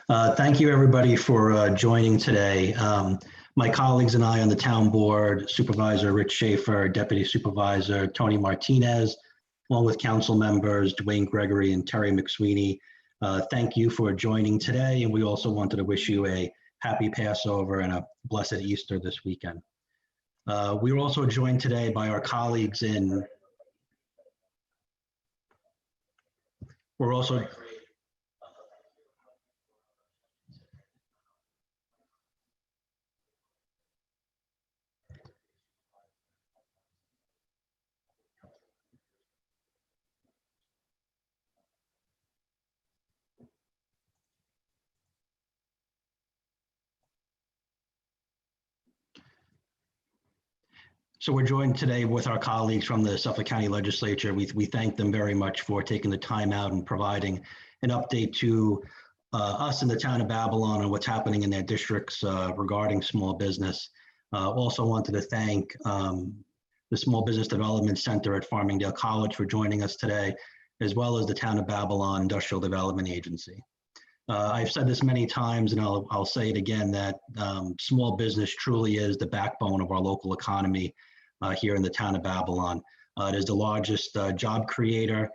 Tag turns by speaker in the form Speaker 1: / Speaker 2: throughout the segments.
Speaker 1: Thank you, everybody, for joining today. My colleagues and I on the town board, Supervisor Rich Schaefer, Deputy Supervisor Tony Martinez, along with council members Dwayne Gregory and Terry McSweeney. Thank you for joining today. And we also wanted to wish you a happy Passover and a blessed Easter this weekend. We were also joined today by our colleagues in, So we're joined today with our colleagues from the Suffolk County Legislature. We thank them very much for taking the time out and providing an update to us in the town of Babylon and what's happening in their districts regarding small business. Also wanted to thank the Small Business Development Center at Farmingdale College for joining us today, as well as the town of Babylon Industrial Development Agency. I've said this many times, and I'll say it again, that small business truly is the backbone of our local economy here in the town of Babylon. It is the largest job creator,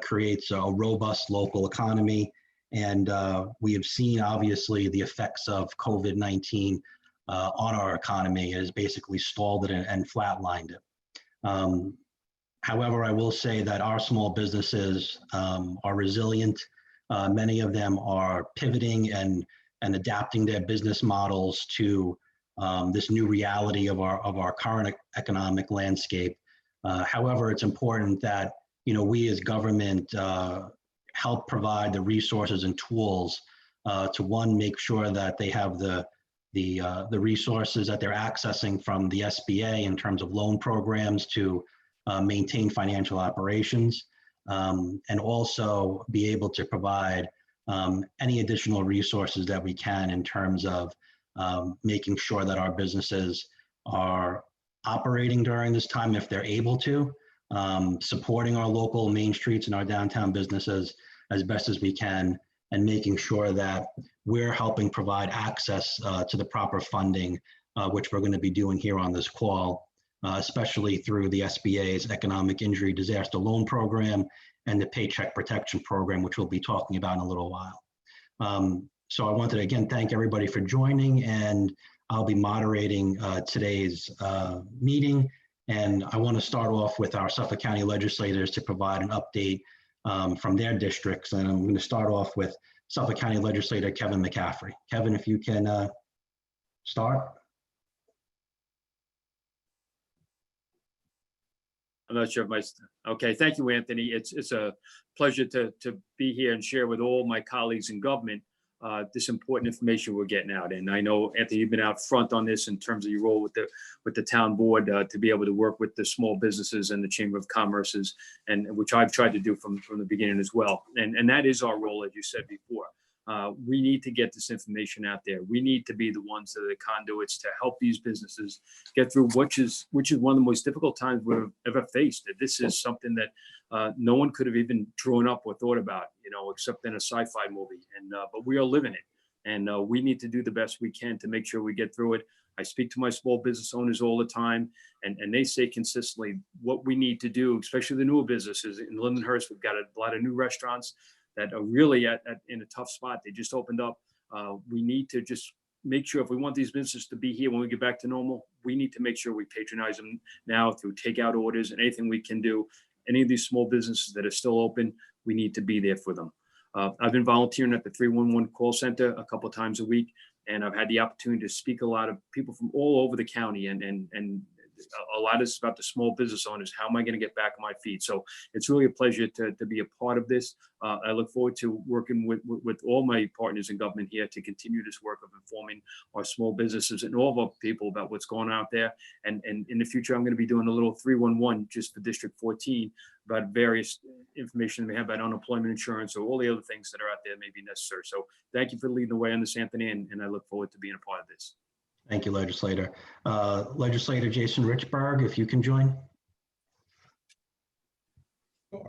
Speaker 1: creates a robust local economy, and we have seen, obviously, the effects of COVID-19 on our economy. It has basically stalled it and flatlined it. However, I will say that our small businesses are resilient. Many of them are pivoting and adapting their business models to this new reality of our current economic landscape. However, it's important that we as government help provide the resources and tools to, one, make sure that they have the resources that they're accessing from the SBA in terms of loan programs to maintain financial operations. And also be able to provide any additional resources that we can in terms of making sure that our businesses are operating during this time if they're able to, supporting our local main streets and our downtown businesses as best as we can, and making sure that we're helping provide access to the proper funding, which we're going to be doing here on this call. Especially through the SBA's Economic Injury Disaster Loan Program and the Paycheck Protection Program, which we'll be talking about in a little while. So I wanted to again thank everybody for joining, and I'll be moderating today's meeting. And I want to start off with our Suffolk County legislators to provide an update from their districts. And I'm going to start off with Suffolk County Legislator Kevin McCaffrey. Kevin, if you can start.
Speaker 2: I'm not sure if okay, thank you, Anthony. It's a pleasure to be here and share with all my colleagues in government this important information we're getting out. And I know, Anthony, you've been out front on this in terms of your role with the town board to be able to work with the small businesses and the Chamber of Commerce's, and which I've tried to do from the beginning as well. And that is our role, as you said before. We need to get this information out there. We need to be the ones that are the conduits to help these businesses get through which is one of the most difficult times we've ever faced. This is something that no one could have even drawn up or thought about, except in a sci-fi movie. And but we are living it, and we need to do the best we can to make sure we get through it. I speak to my small business owners all the time, and they say consistently what we need to do, especially the newer businesses in Lindenhurst. We've got a lot of new restaurants that are really in a tough spot. They just opened up. We need to just make sure, if we want these businesses to be here when we get back to normal, we need to make sure we patronize them now through takeout orders and anything we can do. Any of these small businesses that are still open, we need to be there for them. I've been volunteering at the 311 call center a couple of times a week, and I've had the opportunity to speak to a lot of people from all over the county, and a lot is about the small business owners. How am I going to get back on my feet? So it's really a pleasure to be a part of this. I look forward to working with all my partners in government here to continue this work of informing our small businesses and all of our people about what's going on out there. And in the future, I'm going to be doing a little 311 just for District 14 about various information we have about unemployment insurance or all the other things that are out there that may be necessary. So thank you for leading the way on this, Anthony, and I look forward to being a part of this.
Speaker 1: Thank you, Legislator. Legislator Jason Richberg, if you can join.
Speaker 3: Sure.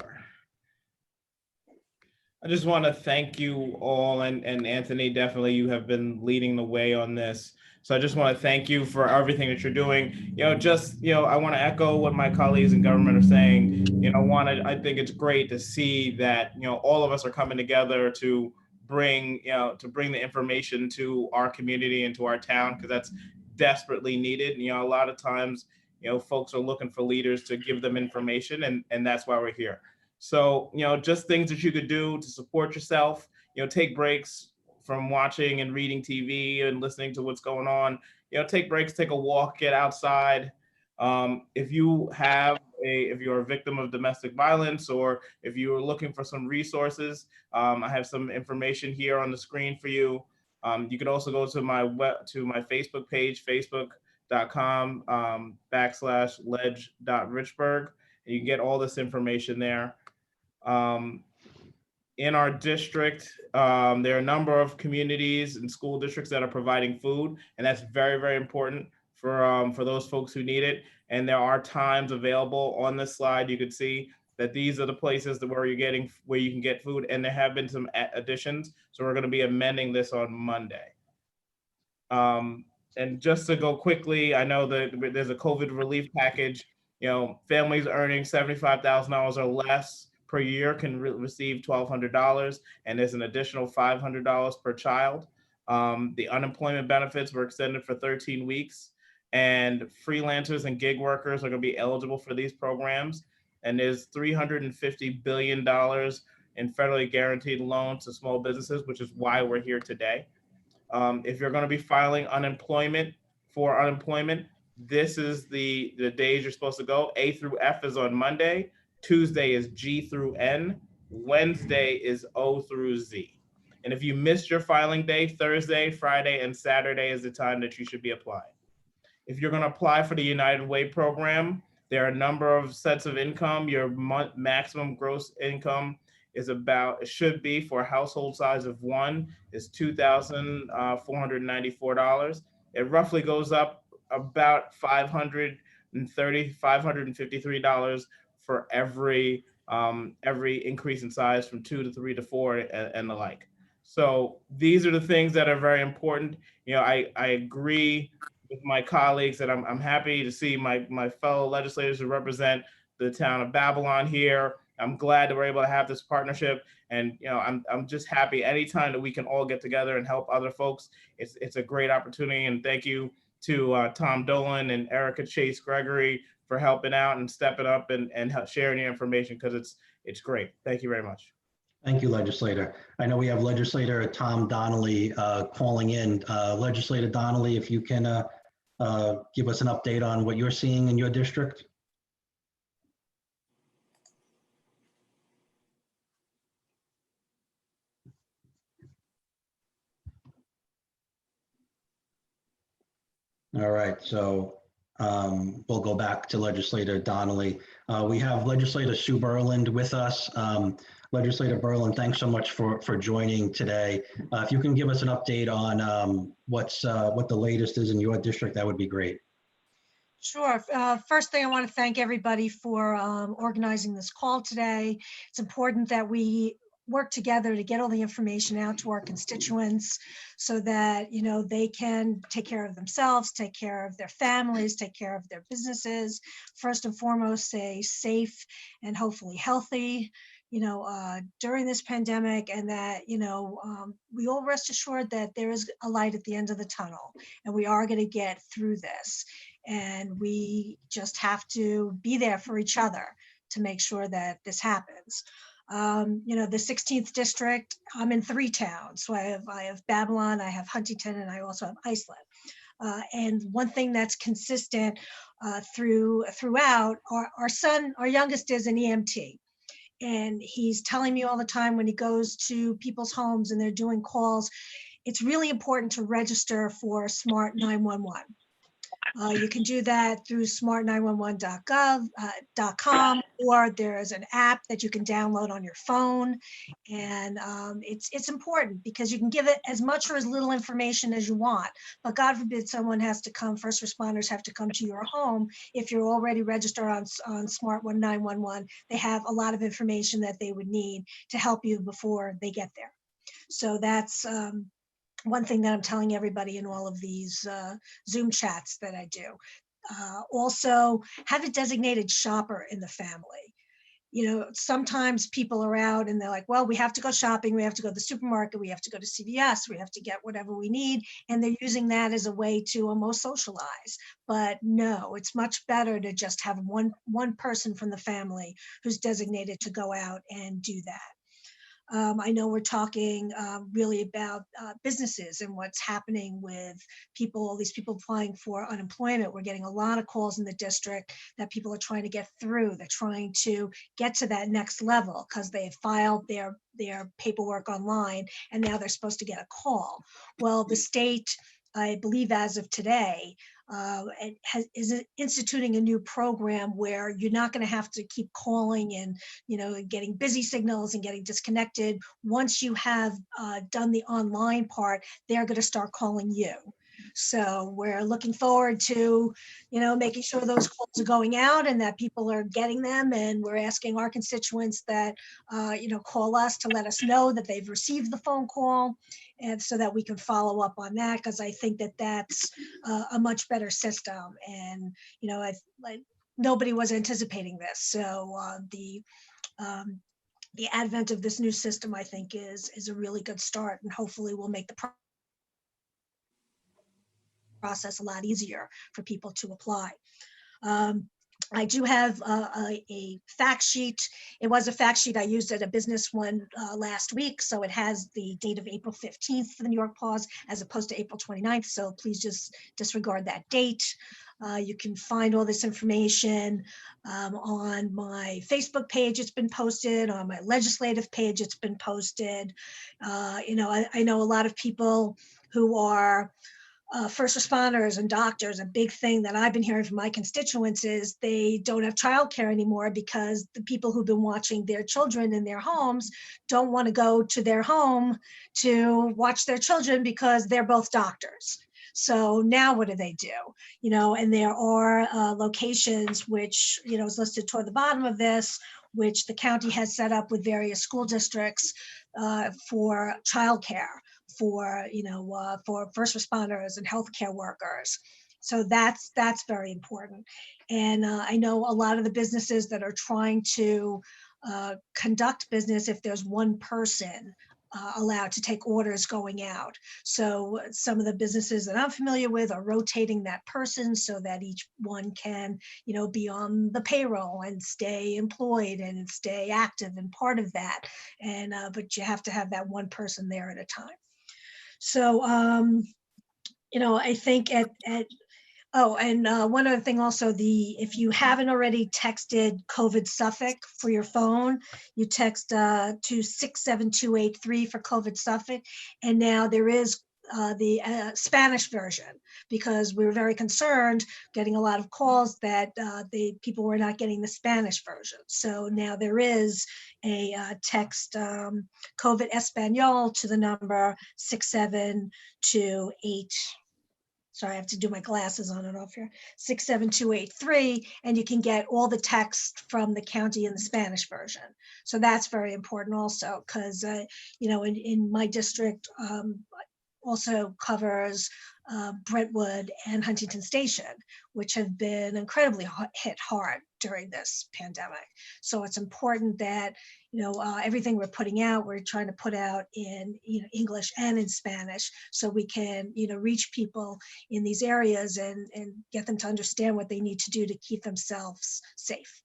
Speaker 3: I just want to thank you all, and Anthony, definitely you have been leading the way on this. So I just want to thank you for everything that you're doing. I want to echo what my colleagues in government are saying. I think it's great to see that, all of us are coming together to bring the information to our community and to our town, because that's desperately needed. A lot of times, folks are looking for leaders to give them information, and that's why we're here. So, just things that you could do to support yourself, take breaks from watching and reading TV and listening to what's going on. Take breaks, take a walk, get outside. If you're a victim of domestic violence, or if you're looking for some resources, I have some information here on the screen for you. You could also go to my Facebook page, facebook.com/ledge.richberg. You can get all this information there. In our district, there are a number of communities and school districts that are providing food, and that's very, very important for those folks who need it. And there are times available on this slide. You can see that these are the places where you can get food, and there have been some additions. So we're going to be amending this on Monday. And just to go quickly, I know that there's a COVID relief package. Families earning $75,000 or less per year can receive $1,200, and there's an additional $500 per child. The unemployment benefits were extended for 13 weeks, and freelancers and gig workers are going to be eligible for these programs. And there's $350 billion in federally guaranteed loans to small businesses, which is why we're here today. If you're going to be filing unemployment, this is the days you're supposed to go. A through F is on Monday. Tuesday is G through N. Wednesday is O through Z. And if you missed your filing day, Thursday, Friday, and Saturday is the time that you should be applying. If you're going to apply for the United Way program, there are a number of sets of income. Your maximum gross income should be, for a household size of one, is $2,494. It roughly goes up about $553 for every increase in size from 2 to 3 to 4 and the like. So these are the things that are very important. I agree with my colleagues, and I'm happy to see my fellow legislators who represent the town of Babylon here. I'm glad that we're able to have this partnership, and I'm just happy anytime that we can all get together and help other folks. It's a great opportunity, and thank you to Tom Dolan and Erica Chase Gregory for helping out and stepping up and sharing your information, because it's great. Thank you very much.
Speaker 1: Thank you, Legislator. I know we have Legislator Tom Donnelly calling in. Legislator Donnelly, if you can give us an update on what you're seeing in your district. All right, so we'll go back to Legislator Donnelly. We have Legislator Sue Berland with us. Legislator Berland, thanks so much for joining today. If you can give us an update on what the latest is in your district, that would be great.
Speaker 4: Sure. First thing, I want to thank everybody for organizing this call today. It's important that we work together to get all the information out to our constituents so that, they can take care of themselves, take care of their families, take care of their businesses. First and foremost, stay safe and hopefully healthy, during this pandemic, and that, we all rest assured that there is a light at the end of the tunnel, and we are going to get through this. And we just have to be there for each other to make sure that this happens. The 16th district, I'm in 3 towns. So I have Babylon, I have Huntington, and I also have Iceland. And one thing that's consistent throughout, our youngest is an EMT. And he's telling me all the time when he goes to people's homes and they're doing calls, it's really important to register for Smart 911. You can do that through smart911.gov.com, or there's an app that you can download on your phone. And it's important because you can give it as much or as little information as you want. But God forbid someone has to come, first responders have to come to your home. If you're already registered on Smart 911, they have a lot of information that they would need to help you before they get there. So that's one thing that I'm telling everybody in all of these Zoom chats that I do. Also, have a designated shopper in the family. You know, sometimes people are out and they're like, well, we have to go shopping, we have to go to the supermarket, we have to go to CVS, we have to get whatever we need. And they're using that as a way to almost socialize. But no, it's much better to just have one person from the family who's designated to go out and do that. I know we're talking really about businesses and what's happening with people, all these people applying for unemployment. We're getting a lot of calls in the district that people are trying to get through. They're trying to get to that next level because they filed their paperwork online and now they're supposed to get a call. Well, the state, I believe as of today, is instituting a new program where you're not going to have to keep calling and, you know, getting busy signals and getting disconnected. Once you have done the online part, they're going to start calling you. So we're looking forward to, you know, making sure those calls are going out and that people are getting them. And we're asking our constituents that, you know, call us to let us know that they've received the phone call, and so that we can follow up on that, because I think that that's a much better system. And, you know, nobody was anticipating this. So the advent of this new system, I think, is a really good start, and hopefully will make the process a lot easier for people to apply. I do have a fact sheet. It was a fact sheet I used at a business one last week. So it has the date of April 15th for the New York pause as opposed to April 29th. So please just disregard that date. You can find all this information on my Facebook page. It's been posted on my legislative page. It's been posted. You know, I know a lot of people who are first responders and doctors. A big thing that I've been hearing from my constituents is they don't have childcare anymore because the people who've been watching their children in their homes don't want to go to their home to watch their children because they're both doctors. So now what do? You know, and there are locations which, you know, is listed toward the bottom of this, which the county has set up with various school districts for childcare, for, you know, for first responders and healthcare workers. So that's very important. And I know a lot of the businesses that are trying to conduct business, if there's one person allowed to take orders going out. So some of the businesses that I'm familiar with are rotating that person so that each one can, you know, be on the payroll and stay employed and stay active and part of that. And but you have to have that one person there at a time. So, you know, I think oh, and one other thing also, if you haven't already texted COVID Suffolk for your phone, you text to 67283 for COVID Suffolk. And now there is the Spanish version, because we were very concerned getting a lot of calls that people were not getting the Spanish version. So now there is a text COVID Espanol to the number 67283. Sorry, I have to do my glasses on and off here. 67283, and you can get all the text from the county in the Spanish version. So that's very important also, because you know, in my district also covers Brentwood and Huntington Station, which have been incredibly hit hard during this pandemic. So it's important that, you know, everything we're putting out, we're trying to put out in, you know, English and in Spanish, so we can, you know, reach people in these areas and get them to understand what they need to do to keep themselves safe.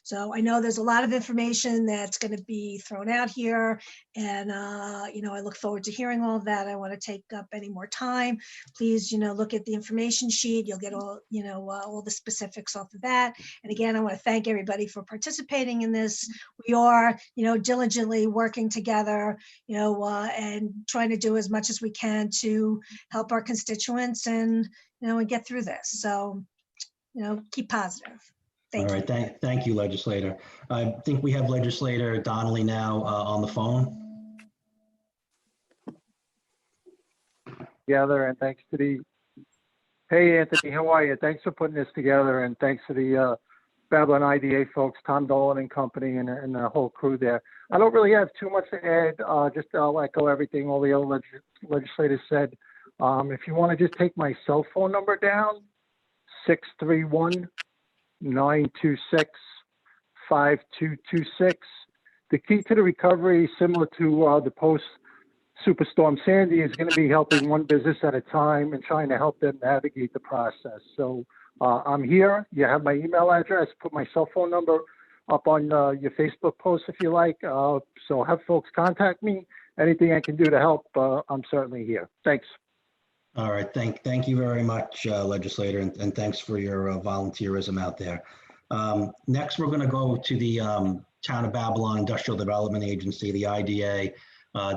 Speaker 4: So I know there's a lot of information that's going to be thrown out here, and I look forward to hearing all of that. I want to take up any more time. Please, look at the information sheet. You'll get all the specifics off of that. And again, I want to thank everybody for participating in this. We are, diligently working together, and trying to do as much as we can to help our constituents and get through this. So, keep positive. Thank
Speaker 1: All
Speaker 4: you.
Speaker 1: right, thank you, Legislator. I think we have Legislator Donnelly now on the phone.
Speaker 5: Together, and thanks to the, hey Anthony, how are you? Thanks for putting this together, and thanks to the Berland IDA folks, Tom Donnelly and company, and the whole crew there. I don't really have too much to add. Just I'll echo everything all the other legislators said. If you want to just take my cell phone number down, 631-926-5226. The key to the recovery, similar to the post Superstorm Sandy, is going to be helping one business at a time and trying to help them navigate the process. So I'm here. You have my email address. Put my cell phone number up on your Facebook post if you like. So have folks contact me. Anything I can do to help, I'm certainly here. Thanks.
Speaker 1: All right, thank you very much, Legislator, and thanks for your volunteerism out there. Next, we're going to go to the Town of Babylon Industrial Development Agency, the IDA.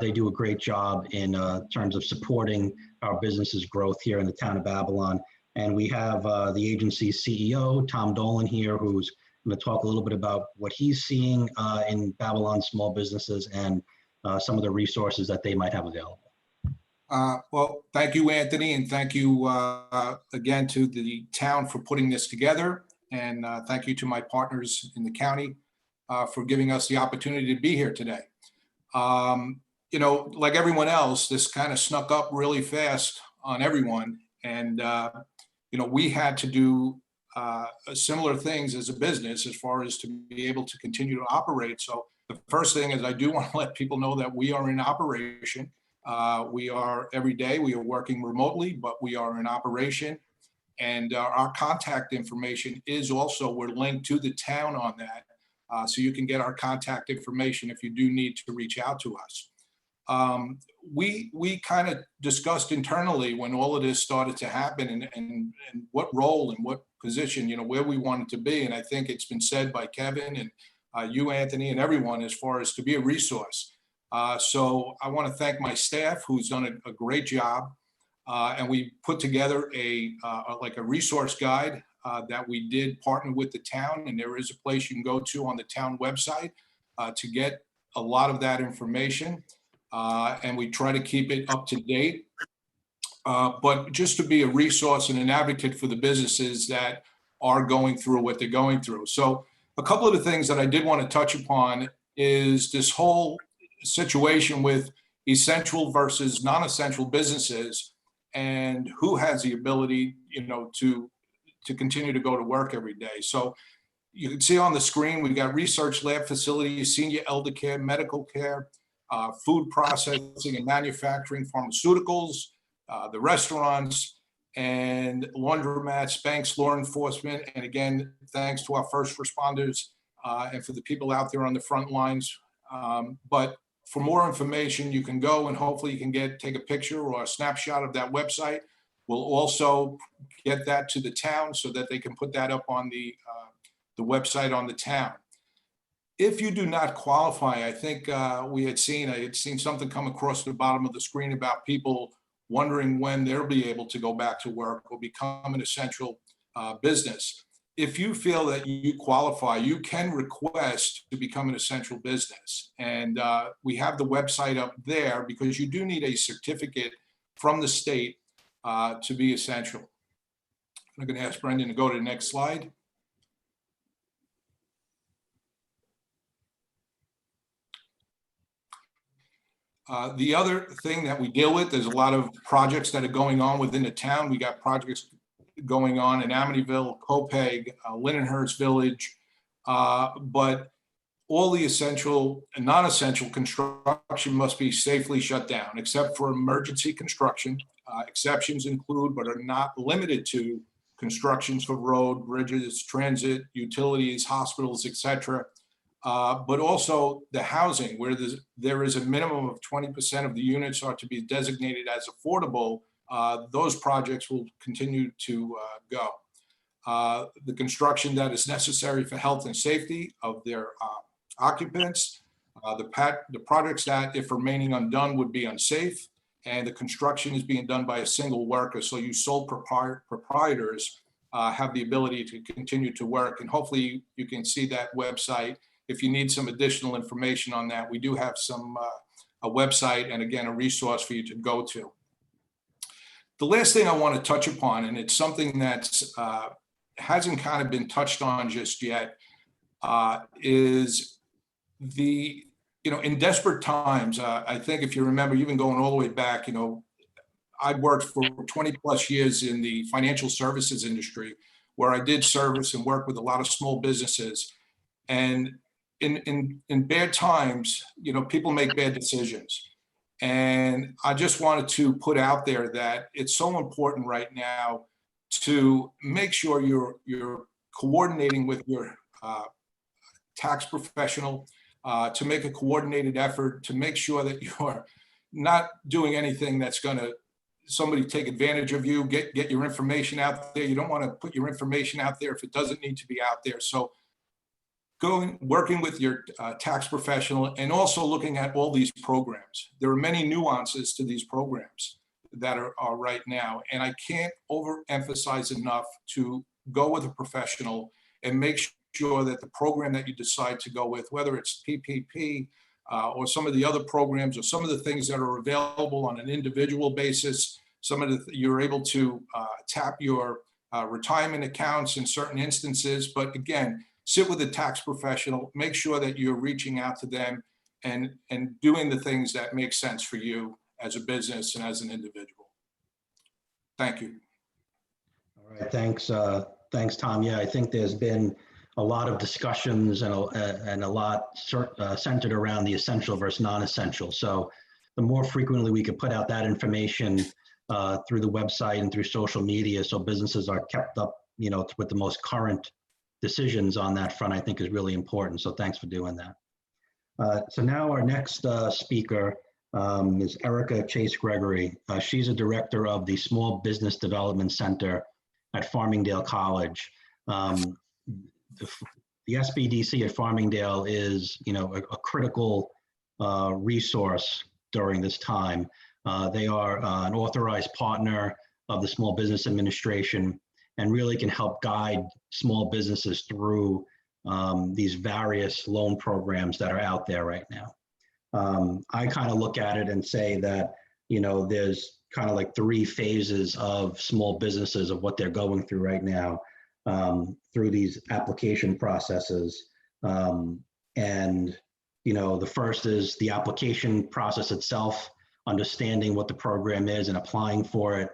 Speaker 1: They do a great job in terms of supporting our business's growth here in the Town of Babylon. And we have the agency's CEO, Tom Donnelly, here, who's going to talk a little bit about what he's seeing in Babylon small businesses and some of the resources that they might have available.
Speaker 6: Well, thank you, Anthony, and thank you again to the town for putting this together. And thank you to my partners in the county for giving us the opportunity to be here today. Like everyone else, this kind of snuck up really fast on everyone. And, we had to do similar things as a business as far as to be able to continue to operate. So the first thing is I do want to let people know that we are in operation. We are every day, we are working remotely, but we are in operation. And our contact information is also, we're linked to the town on that. So you can get our contact information if you do need to reach out to us. We kind of discussed internally when all of this started to happen and what role and what position, where we wanted to be. And I think it's been said by Kevin and you, Anthony, and everyone as far as to be a resource. So I want to thank my staff who's done a great job. And we put together a resource guide that we did partner with the town. And there is a place you can go to on the town website to get a lot of that information. And we try to keep it up to date. But just to be a resource and an advocate for the businesses that are going through what they're going through. So a couple of the things that I did want to touch upon is this whole situation with essential versus non-essential businesses and who has the ability, to continue to go to work every day. So you can see on the screen, we've got research lab facilities, senior elder care, medical care, food processing and manufacturing, pharmaceuticals, the restaurants, and laundromats, banks, law enforcement. And again, thanks to our first responders and for the people out there on the front lines. But for more information, you can go and hopefully you can take a picture or a snapshot of that website. We'll also get that to the town so that they can put that up on the website on the town. If you do not qualify, I think I had seen something come across the bottom of the screen about people wondering when they'll be able to go back to work or become an essential business. If you feel that you qualify, you can request to become an essential business. And we have the website up there because you do need a certificate from the state to be essential. I'm going to ask Brendan to go to the next slide. The other thing that we deal with, there's a lot of projects that are going on within the town. We got projects going on in Amityville, Copeg, Lindenhurst Village, but all the essential and non-essential construction must be safely shut down, except for emergency construction. Exceptions include, but are not limited to, constructions for road, bridges, transit, utilities, hospitals, etc. But also the housing, where there is a minimum of 20% of the units are to be designated as affordable. Those projects will continue to go. The construction that is necessary for health and safety of their occupants, the projects that, if remaining undone, would be unsafe, and the construction is being done by a single worker. So you sole proprietors have the ability to continue to work. And hopefully you can see that website. If you need some additional information on that, we do have a website and, again, a resource for you to go to. The last thing I want to touch upon, and it's something that hasn't kind of been touched on just yet, is in desperate times, I think if you remember, even going all the way back, I worked for 20 plus years in the financial services industry, where I did service and work with a lot of small businesses. And in bad times, people make bad decisions. And I just wanted to put out there that it's so important right now to make sure you're coordinating with your tax professional, to make a coordinated effort to make sure that you're not doing anything that's going to somebody take advantage of you, get your information out there. You don't want to put your information out there if it doesn't need to be out there. So working with your tax professional, and also looking at all these programs. There are many nuances to these programs that are right now. And I can't overemphasize enough to go with a professional and make sure that the program that you decide to go with, whether it's PPP or some of the other programs, or some of the things that are available on an individual basis, you're able to tap your retirement accounts in certain instances. But again, sit with a tax professional, make sure that you're reaching out to them and doing the things that make sense for you as a business and as an individual. Thank you.
Speaker 1: All right, thanks, Tom. Yeah, I think there's been a lot of discussions and a lot centered around the essential versus non-essential. So the more frequently we could put out that information through the website and through social media, so businesses are kept up, with the most current decisions on that front, I think is really important. So thanks for doing that. So now our next speaker is Erica Chase Gregory. She's a director of the Small Business Development Center at Farmingdale College. The SBDC at Farmingdale is, a critical resource during this time. They are an authorized partner of the Small Business Administration and really can help guide small businesses through these various loan programs that are out there right now. I kind of look at it and say that, there's kind of like 3 phases of small businesses of what they're going through right now. Through these application processes. And, the first is the application process itself, understanding what the program is and applying for it.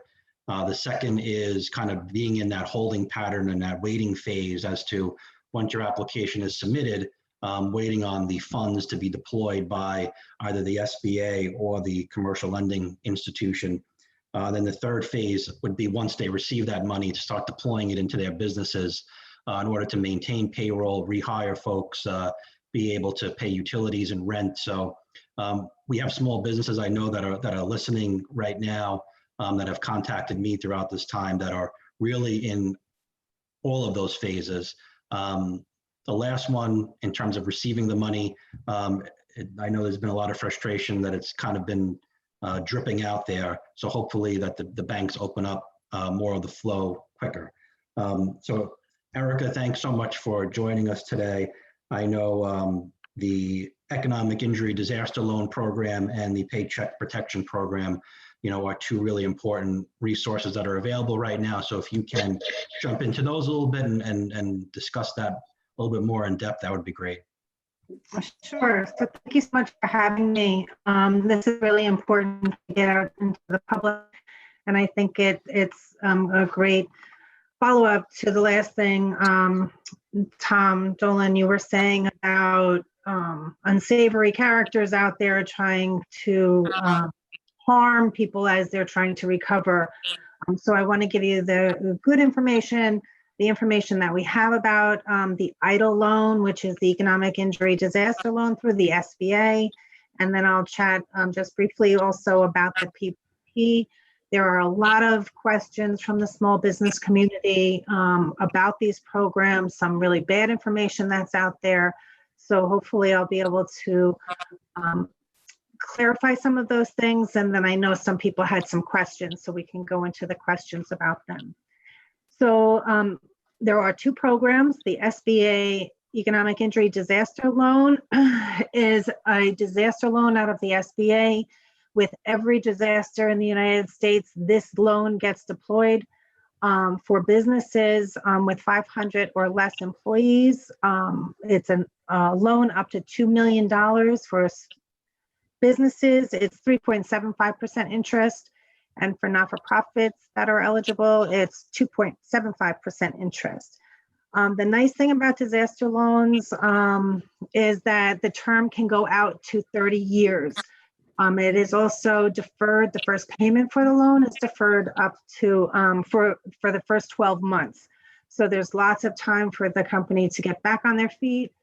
Speaker 1: The second is kind of being in that holding pattern and that waiting phase as to once your application is submitted, waiting on the funds to be deployed by either the SBA or the commercial lending institution. Then the third phase would be once they receive that money to start deploying it into their businesses in order to maintain payroll, rehire folks, be able to pay utilities and rent. So we have small businesses I know that are listening right now that have contacted me throughout this time that are really in all of those phases. The last one, in terms of receiving the money, I know there's been a lot of frustration that it's kind of been dripping out there. So hopefully that the banks open up more of the flow quicker. So Erica, thanks so much for joining us today. I know the Economic Injury Disaster Loan Program and the Paycheck Protection Program, are 2 really important resources that are available right now. So if you can jump into those a little bit and discuss that a little bit more in depth, that would be great.
Speaker 7: Sure. So thank you so much for having me. This is really important to get out into the public. And I think it's a great follow-up to the last thing, Tom Dolan, you were saying about unsavory characters out there trying to harm people as they're trying to recover. So I want to give you the good information, the information that we have about the EIDL loan, which is the Economic Injury Disaster Loan through the SBA. And then I'll chat just briefly also about the PPP. There are a lot of questions from the small business community about these programs, some really bad information that's out there. So hopefully I'll be able to clarify some of those things. And then I know some people had some questions, so we can go into the questions about them. So there are two programs. The SBA Economic Injury Disaster Loan is a disaster loan out of the SBA. With every disaster in the United States, this loan gets deployed for businesses with 500 or less employees. It's a loan up to $2 million for businesses. It's 3.75% interest. And for not-for-profits that are eligible, it's 2.75% interest. The nice thing about disaster loans is that the term can go out to 30 years. It is also deferred. The first payment for the loan is deferred up to for the first 12 months. So there's lots of time for the company to get back on their feet.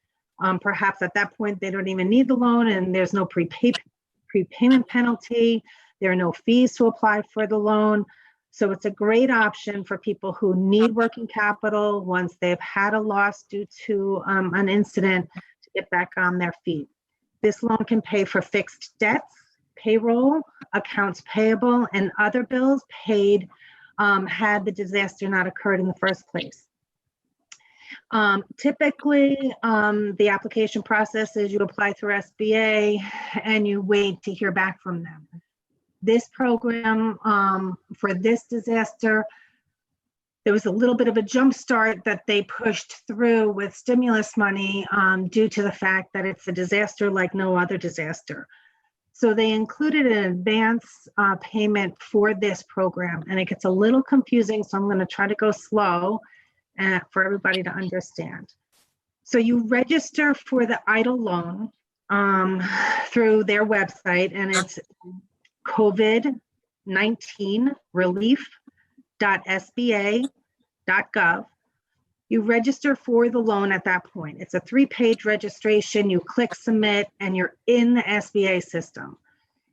Speaker 7: Perhaps at that point, they don't even need the loan and there's no prepayment penalty. There are no fees to apply for the loan. So it's a great option for people who need working capital once they've had a loss due to an incident to get back on their feet. This loan can pay for fixed debts, payroll, accounts payable, and other bills paid had the disaster not occurred in the first place. Typically, the application process is you apply through SBA and you wait to hear back from them. This program for this disaster, there was a little bit of a jump start that they pushed through with stimulus money due to the fact that it's a disaster like no other disaster. So they included an advance payment for this program, and it gets a little confusing, so I'm going to try to go slow for everybody to understand. So you register for the EIDL loan through their website, and it's covid19relief.sba.gov. You register for the loan at that point. It's a 3-page registration. You click submit and you're in the SBA system.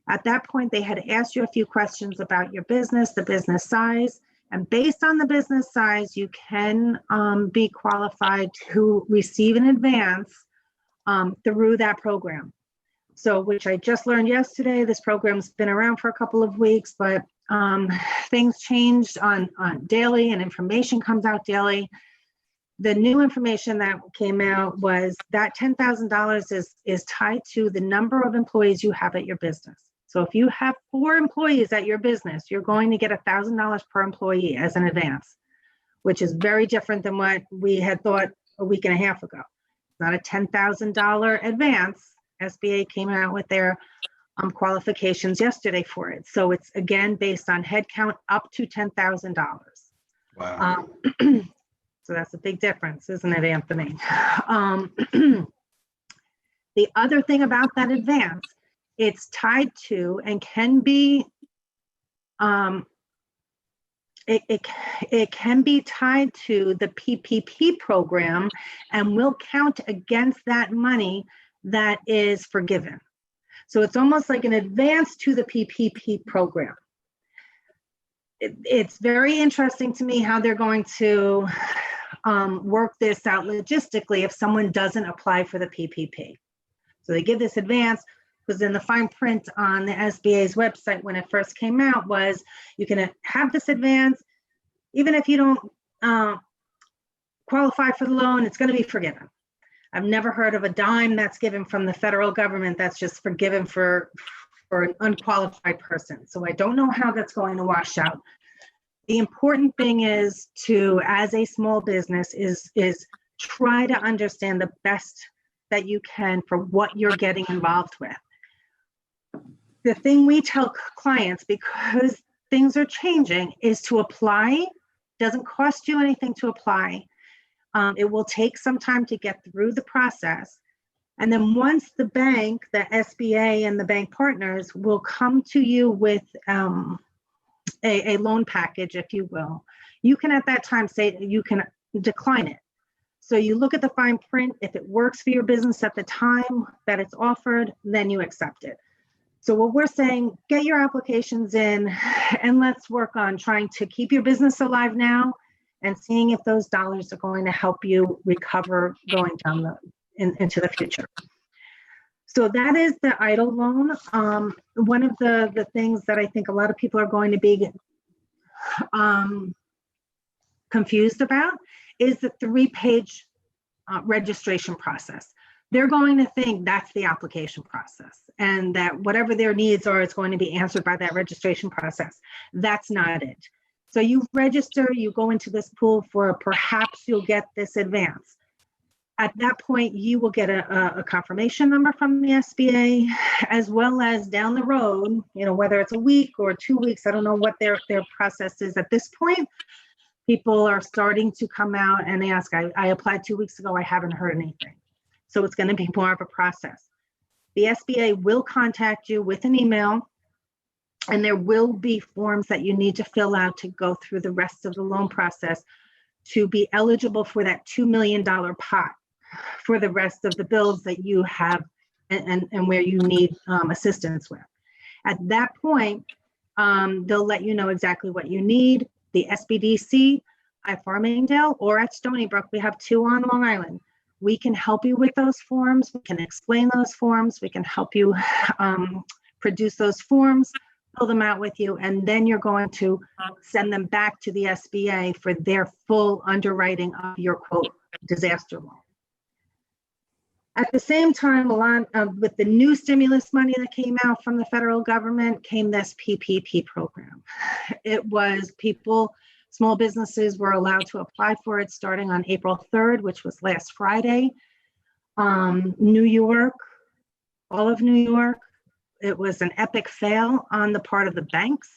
Speaker 7: At that point, they had asked you a few questions about your business, the business size, and based on the business size, you can be qualified to receive an advance through that program. So, which I just learned yesterday, this program's been around for a couple of weeks, but things changed on daily and information comes out daily. The new information that came out was that $10,000 is tied to the number of employees you have at your business. So if you have 4 employees at your business, you're going to get $1,000 per employee as an advance, which is very different than what we had thought a week and a half ago. It's not a $10,000 advance. SBA came out with their qualifications yesterday for it. So it's again based on head count up to $10,000.
Speaker 1: Wow.
Speaker 7: So that's a big difference, isn't it, Anthony? The other thing about that advance, it's tied to and can be, it can be tied to the PPP program and will count against that money that is forgiven. So it's almost like an advance to the PPP program. It's very interesting to me how they're going to work this out logistically if someone doesn't apply for the PPP. So they give this advance, because in the fine print on the SBA's website when it first came out was you can have this advance, even if you don't qualify for the loan, it's going to be forgiven. I've never heard of a dime that's given from the federal government that's just forgiven for an unqualified person. So I don't know how that's going to wash out. The important thing is to, as a small business, is try to understand the best that you can for what you're getting involved with. The thing we tell clients, because things are changing, is to apply. Doesn't cost you anything to apply. It will take some time to get through the process. And then once the bank, the SBA and the bank partners will come to you with a loan package, if you will, you can at that time say you can decline it. So you look at the fine print. If it works for your business at the time that it's offered, then you accept it. So what we're saying, get your applications in and let's work on trying to keep your business alive now and seeing if those dollars are going to help you recover going down into the future. So that is the EIDL loan. One of the things that I think a lot of people are going to be confused about is the 3-page registration process. They're going to think that's the application process and that whatever their needs are is going to be answered by that registration process. That's not it. So you register, you go into this pool for perhaps you'll get this advance. At that point, you will get a confirmation number from the SBA, as well as down the road, whether it's a week or 2 weeks, I don't know what their process is at this point. People are starting to come out and ask, I applied 2 weeks ago, I haven't heard anything. So it's going to be more of a process. The SBA will contact you with an email, and there will be forms that you need to fill out to go through the rest of the loan process to be eligible for that $2 million pot for the rest of the bills that you have and where you need assistance with. At that point, they'll let you know exactly what you need. The SBDC at Farmingdale or at Stony Brook, we have 2 on Long Island. We can help you with those forms. We can explain those forms. We can help you produce those forms, fill them out with you, and then you're going to send them back to the SBA for their full underwriting of your, quote, disaster loan. At the same time, with the new stimulus money that came out from the federal government came this PPP program. It was small businesses were allowed to apply for it starting on April 3rd, which was last Friday. New York, all of New York, it was an epic fail on the part of the banks.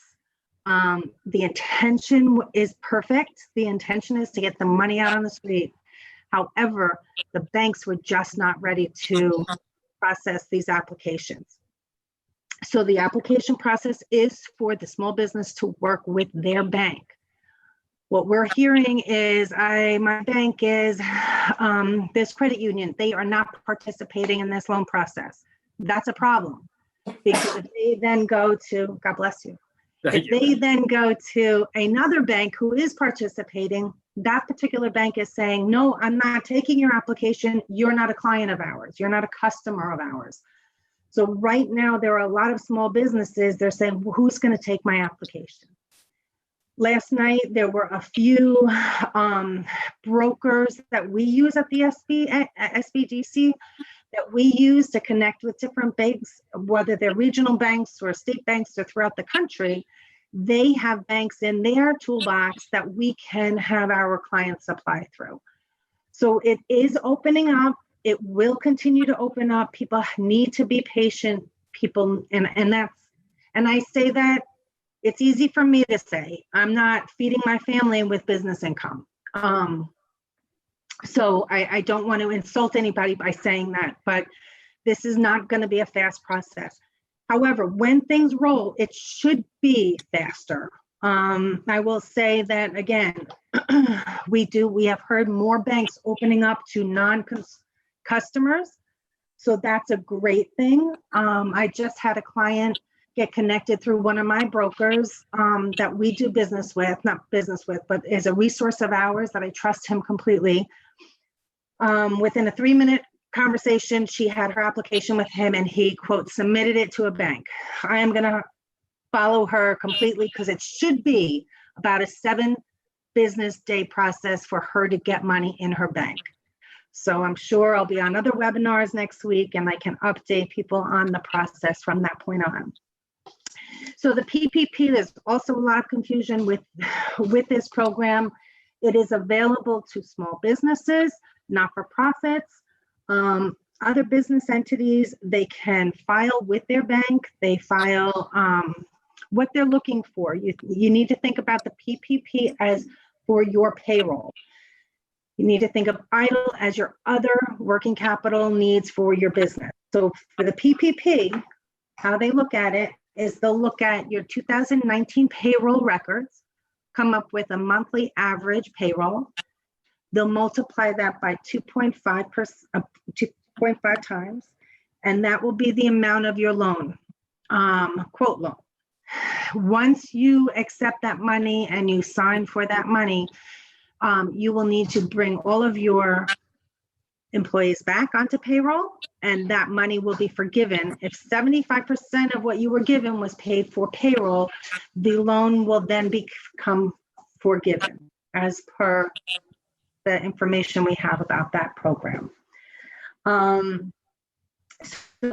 Speaker 7: The intention is perfect. The intention is to get the money out on the street. However, the banks were just not ready to process these applications. So the application process is for the small business to work with their bank. What we're hearing is, my bank is this credit union. They are not participating in this loan process. That's a problem because if they then go to, God bless you. If they then go to another bank who is participating, that particular bank is saying, no, I'm not taking your application. You're not a client of ours. You're not a customer of ours. So right now, there are a lot of small businesses. They're saying, well, who's going to take my application? Last night, there were a few brokers that we use at the SBDC that we use to connect with different banks, whether they're regional banks or state banks or throughout the country. They have banks in their toolbox that we can have our clients apply through. So it is opening up. It will continue to open up. People need to be patient. And I say that it's easy for me to say. I'm not feeding my family with business income. So I don't want to insult anybody by saying that, but this is not going to be a fast process. However, when things roll, it should be faster. I will say that again, we have heard more banks opening up to non-customers. So that's a great thing. I just had a client get connected through one of my brokers that we do business with, but is a resource of ours that I trust him completely. Within a 3-minute conversation, she had her application with him and he, quote, submitted it to a bank. I am going to follow her completely because it should be about a 7 business day process for her to get money in her bank. So I'm sure I'll be on other webinars next week and I can update people on the process from that point on. So the PPP, there's also a lot of confusion with this program. It is available to small businesses, not-for-profits, other business entities. They can file with their bank. They file what they're looking for. You need to think about the PPP as for your payroll. You need to think of EIDL as your other working capital needs for your business. So for the PPP, how they look at it, is they'll look at your 2019 payroll records, come up with a monthly average payroll. They'll multiply that by 2.5 times, and that will be the amount of your loan, quote loan. Once you accept that money and you sign for that money, you will need to bring all of your employees back onto payroll, and that money will be forgiven. If 75% of what you were given was paid for payroll, the loan will then become forgiven as per the information we have about that program. So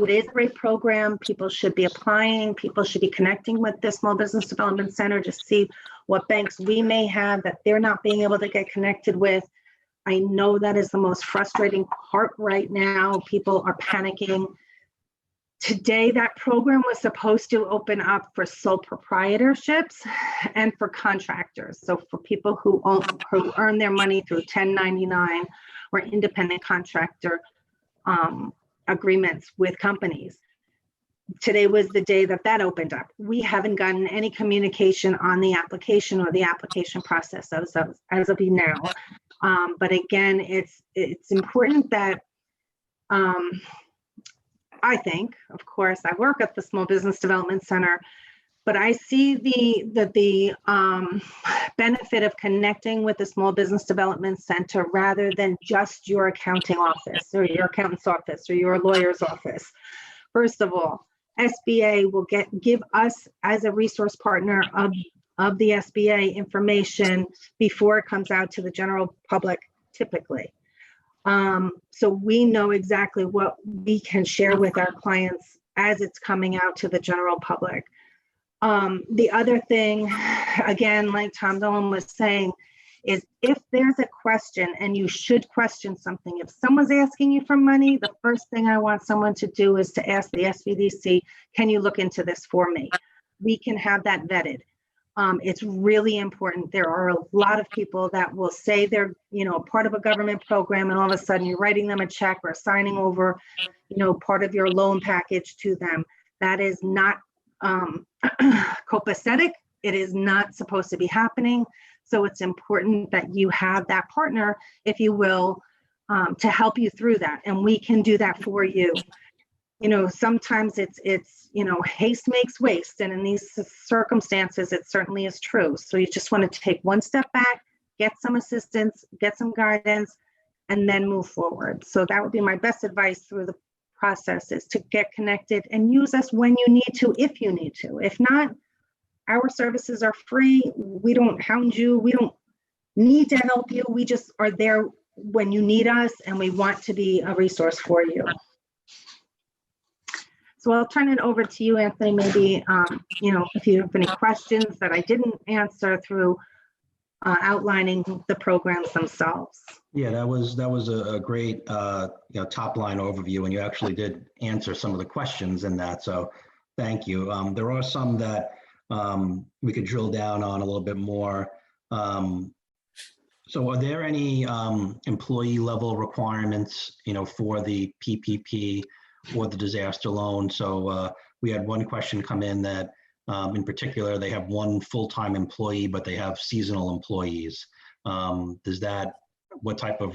Speaker 7: it is a great program. People should be applying. People should be connecting with the Small Business Development Center to see what banks we may have that they're not being able to get connected with. I know that is the most frustrating part right now. People are panicking. Today, that program was supposed to open up for sole proprietorships and for contractors. So for people who earn their money through 1099 or independent contractor agreements with companies. Today was the day that that opened up. We haven't gotten any communication on the application or the application process as of now. But again, it's important that I think, of course, I work at the Small Business Development Center, but I see the benefit of connecting with the Small Business Development Center rather than just your accounting office or your accountant's office or your lawyer's office. First of all, SBA will give us as a resource partner of the SBA information before it comes out to the general public typically. So we know exactly what we can share with our clients as it's coming out to the general public. The other thing, again, like Tom Donnelly was saying, is if there's a question, and you should question something, if someone's asking you for money, the first thing I want someone to do is to ask the SBDC, can you look into this for me? We can have that vetted. It's really important. There are a lot of people that will say they're, part of a government program, and all of a sudden you're writing them a check or signing over, part of your loan package to them. That is not copacetic. It is not supposed to be happening. So it's important that you have that partner, if you will, to help you through that. And we can do that for you. Sometimes it's haste makes waste. And in these circumstances, it certainly is true. So you just want to take one step back, get some assistance, get some guidance, and then move forward. So that would be my best advice through the process, is to get connected and use us when you need to, if you need to. If not, our services are free. We don't hound you. We don't need to help you. We just are there when you need us, and we want to be a resource for you. So I'll turn it over to you, Anthony, maybe, if you have any questions that I didn't answer through outlining the programs themselves.
Speaker 1: Yeah, that was a great top line overview, and you actually did answer some of the questions in that. So thank you. There are some that we could drill down on a little bit more. So are there any employee level requirements, for the PPP or the disaster loan? So we had one question come in that in particular, they have one full-time employee, but they have seasonal employees. What type of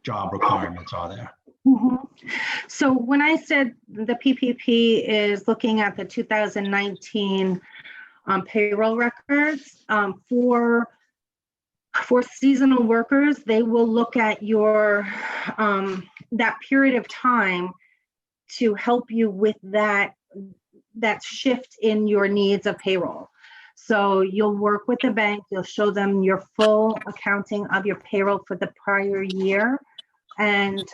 Speaker 1: job requirements are there?
Speaker 7: Mm-hmm. So when I said the PPP is looking at the 2019 payroll records, for seasonal workers, they will look at your that period of time to help you with that shift in your needs of payroll. So you'll work with the bank, you'll show them your full accounting of your payroll for the prior year. And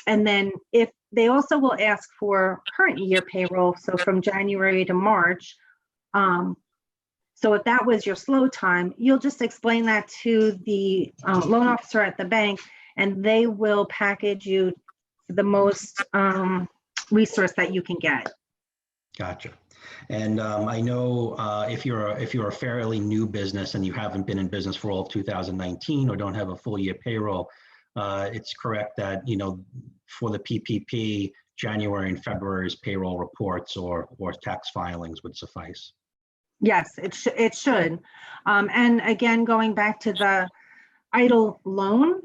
Speaker 7: then if they also will ask for current year payroll, so from January to March. So if that was your slow time, you'll just explain that to the loan officer at the bank, and they will package you the most resource that you can get.
Speaker 1: Gotcha. And I know if you're a fairly new business and you haven't been in business for all of 2019 or don't have a full year payroll, it's correct that for the PPP January and February's payroll reports or tax filings would suffice.
Speaker 7: Yes, it should. And again, going back to the idle loan,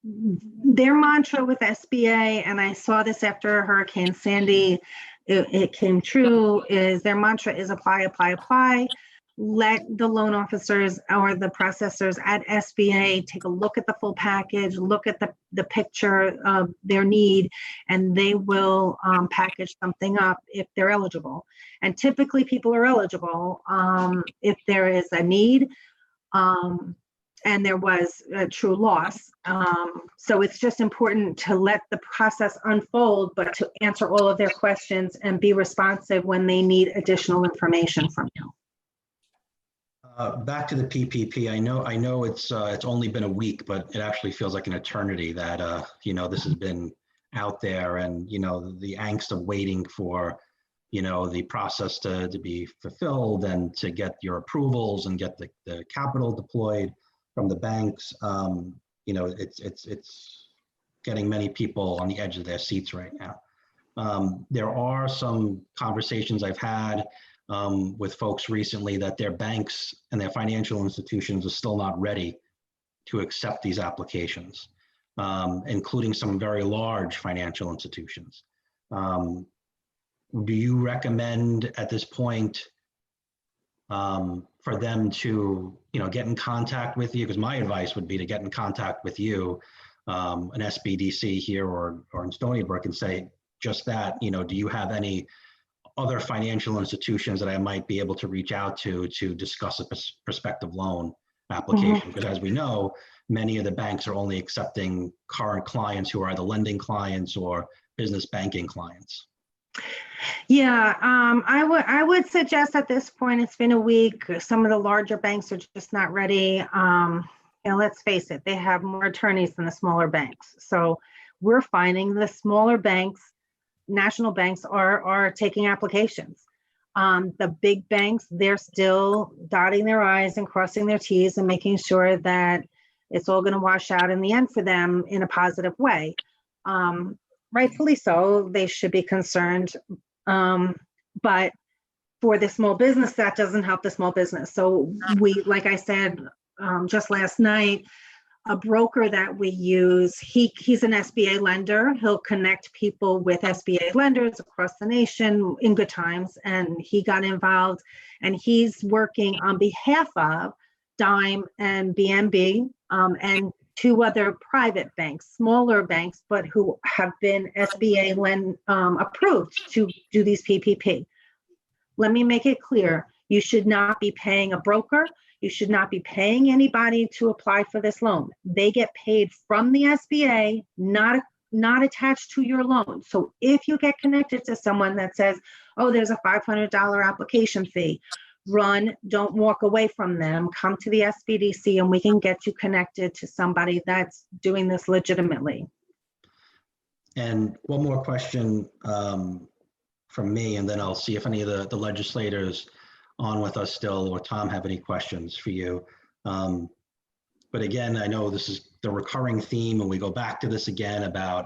Speaker 7: their mantra with SBA, and I saw this after Hurricane Sandy, it came true, is their mantra is apply, apply, apply. Let the loan officers or the processors at SBA take a look at the full package, look at the picture of their need, and they will package something up if they're eligible. And typically people are eligible if there is a need and there was a true loss. So it's just important to let the process unfold, but to answer all of their questions and be responsive when they need additional information from you.
Speaker 1: Back to the PPP. I know it's only been a week, but it actually feels like an eternity that this has been out there, and the angst of waiting for the process to be fulfilled and to get your approvals and get the capital deployed from the banks. It's getting many people on the edge of their seats right now. There are some conversations I've had with folks recently that their banks and their financial institutions are still not ready to accept these applications, including some very large financial institutions. Do you recommend at this point for them to get in contact with you? Because my advice would be to get in contact with you, an SBDC here or in Stony Brook, and say just that, do you have any other financial institutions that I might be able to reach out to discuss a prospective loan application? Because as we know, many of the banks are only accepting current clients who are either lending clients or business banking clients.
Speaker 7: Yeah, I would suggest at this point, it's been a week. Some of the larger banks are just not ready. Let's face it, they have more attorneys than the smaller banks. So we're finding the smaller banks, national banks are taking applications. The big banks, they're still dotting their I's and crossing their T's and making sure that it's all going to wash out in the end for them in a positive way. Rightfully so, they should be concerned. But for the small business, that doesn't help the small business. So we, like I said, just last night, a broker that we use, he's an SBA lender. He'll connect people with SBA lenders across the nation in good times. And he got involved, and he's working on behalf of Dime and BNB and two other private banks, smaller banks, but who have been SBA approved to do these PPP. Let me make it clear. You should not be paying a broker. You should not be paying anybody to apply for this loan. They get paid from the SBA, not attached to your loan. So if you get connected to someone that says, oh, there's a $500 application fee, don't walk away from them. Come to the SBDC and we can get you connected to somebody that's doing this legitimately.
Speaker 1: And one more question from me, and then I'll see if any of the legislators on with us still, or Tom, have any questions for you. But again, I know this is the recurring theme, and we go back to this again about,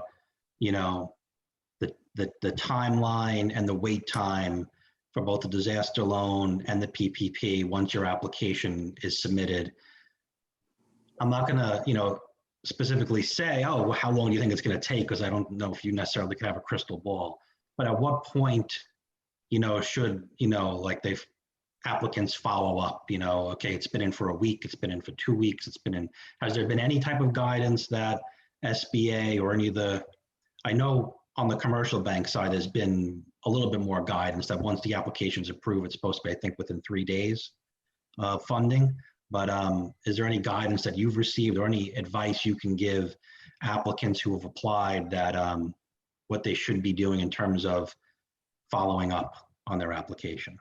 Speaker 1: the timeline and the wait time for both the disaster loan and the PPP once your application is submitted. I'm not gonna, specifically say, oh, well, how long do you think it's gonna take? Because I don't know if you necessarily can have a crystal ball. But at what point, should, like applicants follow up, okay, it's been in for a week, it's been in for 2 weeks, has there been any type of guidance that SBA or any of I know on the commercial bank side, there's been a little bit more guidance that once the application's approved, it's supposed to be, I think, within 3 days of funding. But is there any guidance that you've received or any advice you can give applicants who have applied that what they should be doing in terms of following up on their application?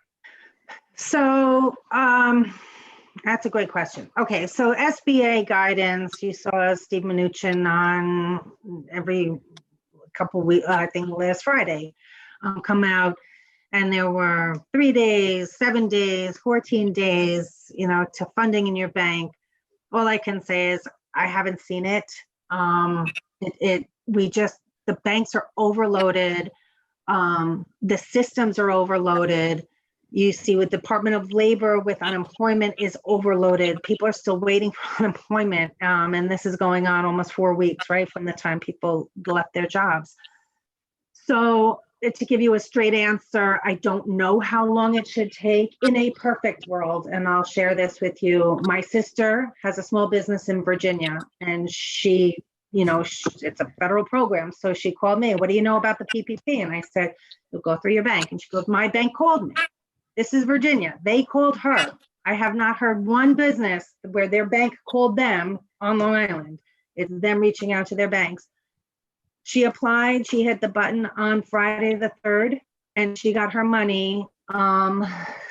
Speaker 7: So that's a great question. Okay, so SBA guidance, you saw Steve Mnuchin on every couple weeks, I think last Friday, come out, and there were 3 days, 7 days, 14 days, to funding in your bank. All I can say is I haven't seen it. We just the banks are overloaded. The systems are overloaded. You see with Department of Labor with unemployment is overloaded. People are still waiting for unemployment. And this is going on almost 4 weeks, right, from the time people left their jobs. So to give you a straight answer, I don't know how long it should take in a perfect world. And I'll share this with you. My sister has a small business in Virginia, and she, it's a federal program. So she called me, what do you know about the PPP? And I said, you'll go through your bank. And she goes, my bank called me. This is Virginia. They called her. I have not heard one business where their bank called them on Long Island. It's them reaching out to their banks. She applied, she hit the button on Friday the 3rd, and she got her money.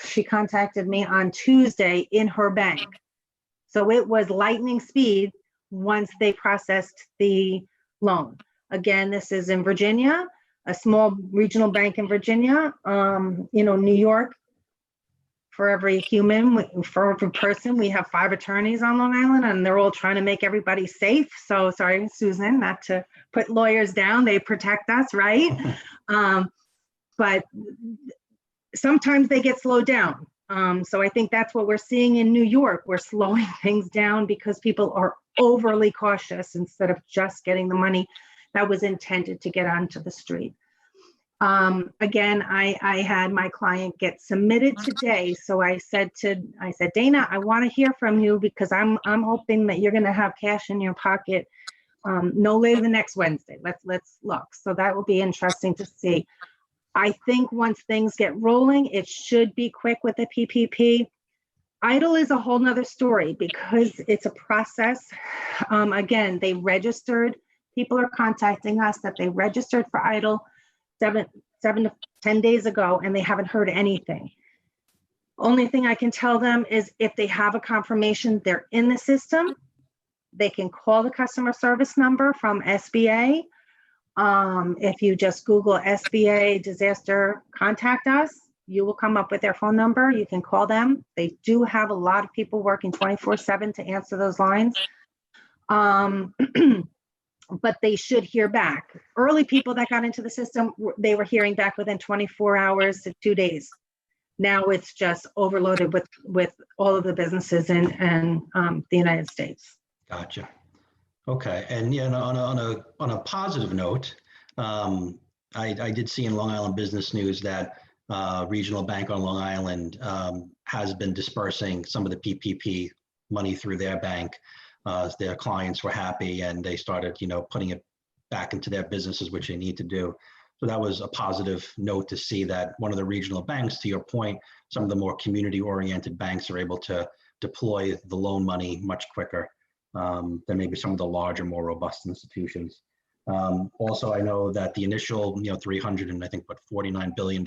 Speaker 7: She contacted me on Tuesday in her bank. So it was lightning speed once they processed the loan. Again, this is in Virginia, a small regional bank in Virginia. New York, for every human, for every person, we have 5 attorneys on Long Island, and they're all trying to make everybody safe. So sorry, Susan, not to put lawyers down. They protect us, right? But sometimes they get slowed down. So I think that's what we're seeing in New York. We're slowing things down because people are overly cautious instead of just getting the money that was intended to get onto the street. Again, I had my client get submitted today. So I said, Dana, I want to hear from you because I'm hoping that you're going to have cash in your pocket no later than next Wednesday. Let's look. So that will be interesting to see. I think once things get rolling, it should be quick with the PPP. EIDL is a whole nother story because it's a process. Again, they registered. People are contacting us that they registered for EIDL 7 to 10 days ago, and they haven't heard anything. Only thing I can tell them is if they have a confirmation they're in the system, they can call the customer service number from SBA. If you just Google SBA disaster contact us, you will come up with their phone number. You can call them. They do have a lot of people working 24/7 to answer those lines. But they should hear back. Early people that got into the system, they were hearing back within 24 hours to 2 days. Now it's just overloaded with all of the businesses in the United States.
Speaker 1: Gotcha. Okay, and yeah, on a positive note, I did see in Long Island Business News that Regional Bank on Long Island has been dispersing some of the PPP money through their bank. Their clients were happy and they started, putting it back into their businesses, which they need to do. So that was a positive note to see that one of the regional banks, to your point, some of the more community-oriented banks are able to deploy the loan money much quicker than maybe some of the larger, more robust institutions. Also, I know that the initial, $300 and I think $49 billion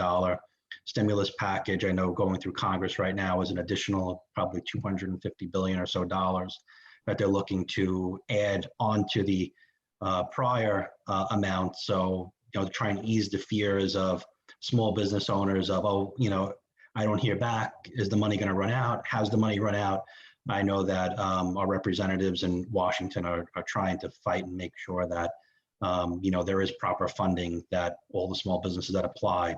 Speaker 1: stimulus package, I know going through Congress right now is an additional probably $250 billion or so dollars that they're looking to add onto the prior amount. So, to try and ease the fears of small business owners of, I don't hear back. Is the money going to run out? How's the money run out? I know that our representatives in Washington are trying to fight and make sure that, there is proper funding, that all the small businesses that apply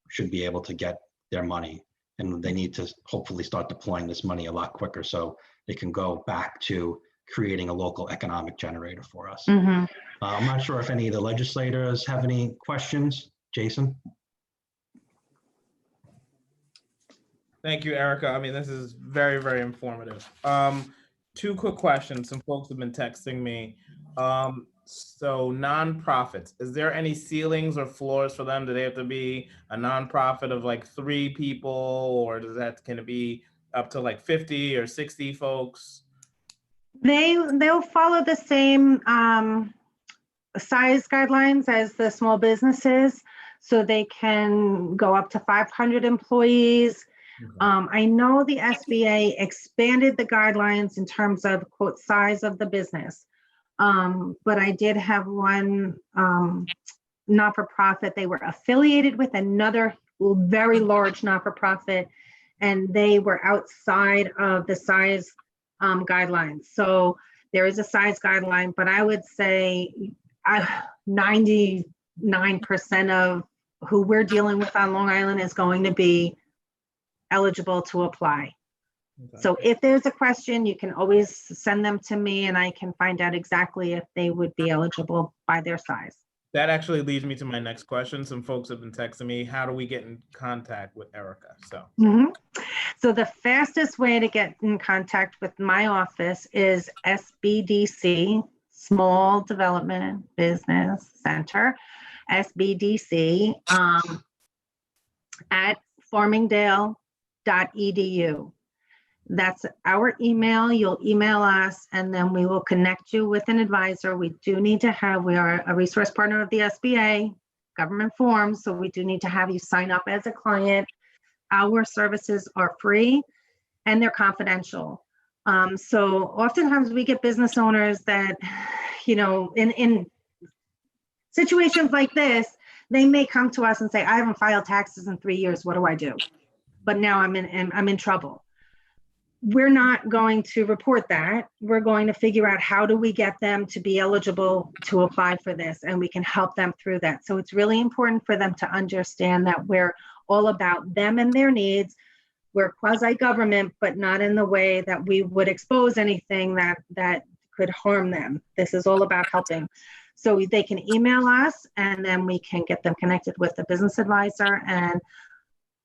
Speaker 1: should be able to get their money. And they need to hopefully start deploying this money a lot quicker so they can go back to creating a local economic generator for us.
Speaker 7: Mm-hmm.
Speaker 1: I'm not sure if any of the legislators have any questions. Jason?
Speaker 3: Thank you, Erica. I mean, this is very, very informative. 2 quick questions. Some folks have been texting me. So nonprofits, is there any ceilings or floors for them? Do they have to be a nonprofit of like 3 people, or can it be up to like 50 or 60 folks?
Speaker 7: They'll follow the same size guidelines as the small businesses, so they can go up to 500 employees. I know the SBA expanded the guidelines in terms of quote size of the business, but I did have one not-for-profit. They were affiliated with another very large not-for-profit, and they were outside of the size guidelines. So there is a size guideline, but I would say 99% of who we're dealing with on Long Island is going to be eligible to apply. So if there's a question, you can always send them to me and I can find out exactly if they would be eligible by their size.
Speaker 3: That actually leads me to my next question. Some folks have been texting me, how do we get in contact with Erica?
Speaker 7: So the fastest way to get in contact with my office is SBDC, Small Development Business Center, SBDC, at farmingdale.edu. That's our email. You'll email us and then we will connect you with an advisor. We are a resource partner of the SBA, government forms, so we do need to have you sign up as a client. Our services are free and they're confidential. So oftentimes we get business owners that, in situations like this, they may come to us and say, I haven't filed taxes in 3 years. What do I do? But now I'm in trouble. We're not going to report that. We're going to figure out how do we get them to be eligible to apply for this, and we can help them through that. So it's really important for them to understand that we're all about them and their needs. We're quasi-government, but not in the way that we would expose anything that could harm them. This is all about helping. So they can email us and then we can get them connected with the business advisor. And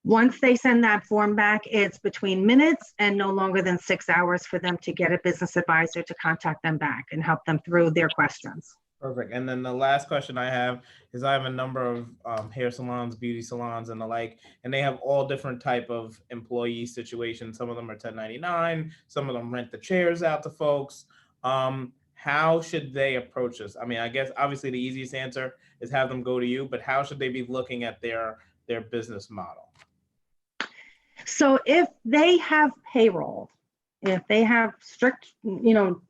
Speaker 7: once they send that form back, it's between minutes and no longer than 6 hours for them to get a business advisor to contact them back and help them through their questions.
Speaker 3: Perfect. And then the last question I have is I have a number of hair salons, beauty salons and the like, and they have all different type of employee situations. Some of them are 1099, some of them rent the chairs out to folks. How should they approach this? I mean, I guess obviously the easiest answer is have them go to you, but how should they be looking at their business model?
Speaker 7: So if they have payroll, if they have strict,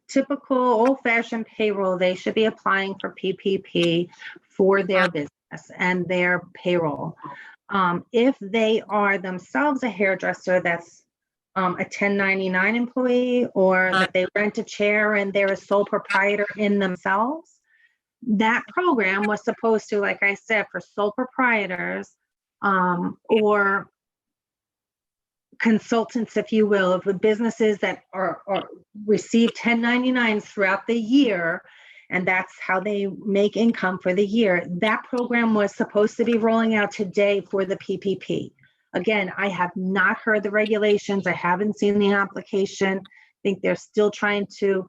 Speaker 7: typical old-fashioned payroll, they should be applying for PPP for their business and their payroll. If they are themselves a hairdresser that's a 1099 employee, or that they rent a chair and they're a sole proprietor in themselves, that program was supposed to, like I said, for sole proprietors or consultants, if you will, of the businesses that are receive 1099s throughout the year, and that's how they make income for the year. That program was supposed to be rolling out today for the PPP. Again, I have not heard the regulations. I haven't seen the application. I think they're still trying to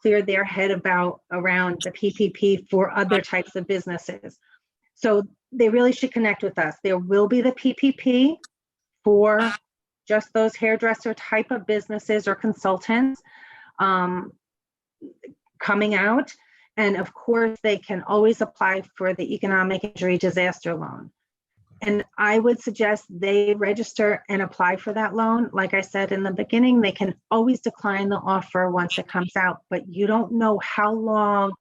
Speaker 7: clear their head around the PPP for other types of businesses. So they really should connect with us. There will be the PPP for just those hairdresser type of businesses or consultants coming out. And of course, they can always apply for the economic injury disaster loan. And I would suggest they register and apply for that loan. Like I said in the beginning, they can always decline the offer once it comes out, but you don't know how long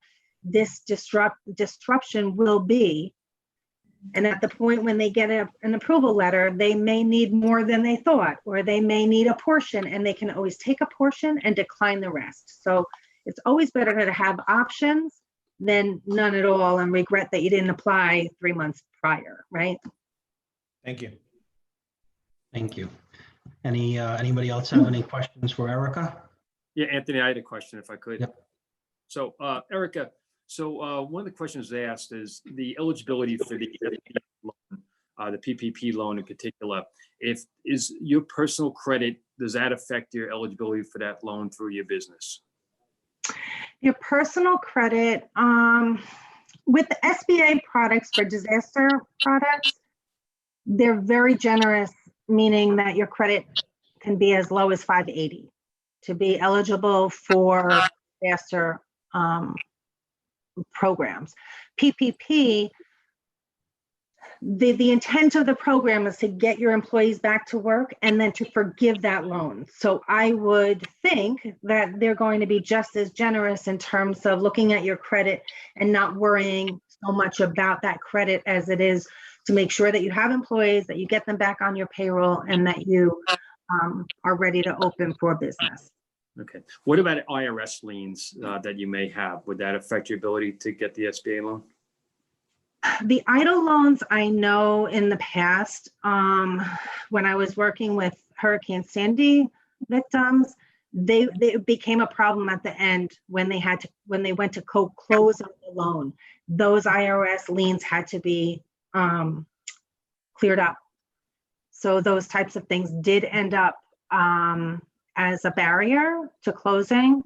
Speaker 7: this disruption will be. And at the point when they get an approval letter, they may need more than they thought, or they may need a portion, and they can always take a portion and decline the rest. So it's always better to have options than none at all and regret that you didn't apply 3 months prior, right?
Speaker 3: Thank you.
Speaker 1: Thank you. Anybody else have any questions for Erica?
Speaker 2: Yeah, Anthony, I had a question if I could.
Speaker 1: Yep.
Speaker 2: So Erica, one of the questions they asked is the eligibility for the PPP loan in particular. Is your personal credit, does that affect your eligibility for that loan through your business?
Speaker 7: Your personal credit, with the SBA products for disaster products, they're very generous, meaning that your credit can be as low as 580 to be eligible for disaster programs. PPP, the intent of the program is to get your employees back to work and then to forgive that loan. So I would think that they're going to be just as generous in terms of looking at your credit and not worrying so much about that credit as it is to make sure that you have employees, that you get them back on your payroll, and that you are ready to open for business.
Speaker 2: Okay. What about IRS liens that you may have? Would that affect your ability to get the SBA loan?
Speaker 7: The EIDL loans, I know in the past, when I was working with Hurricane Sandy victims, they became a problem at the end when they went to close on the loan. Those IRS liens had to be cleared up. So those types of things did end up as a barrier to closing.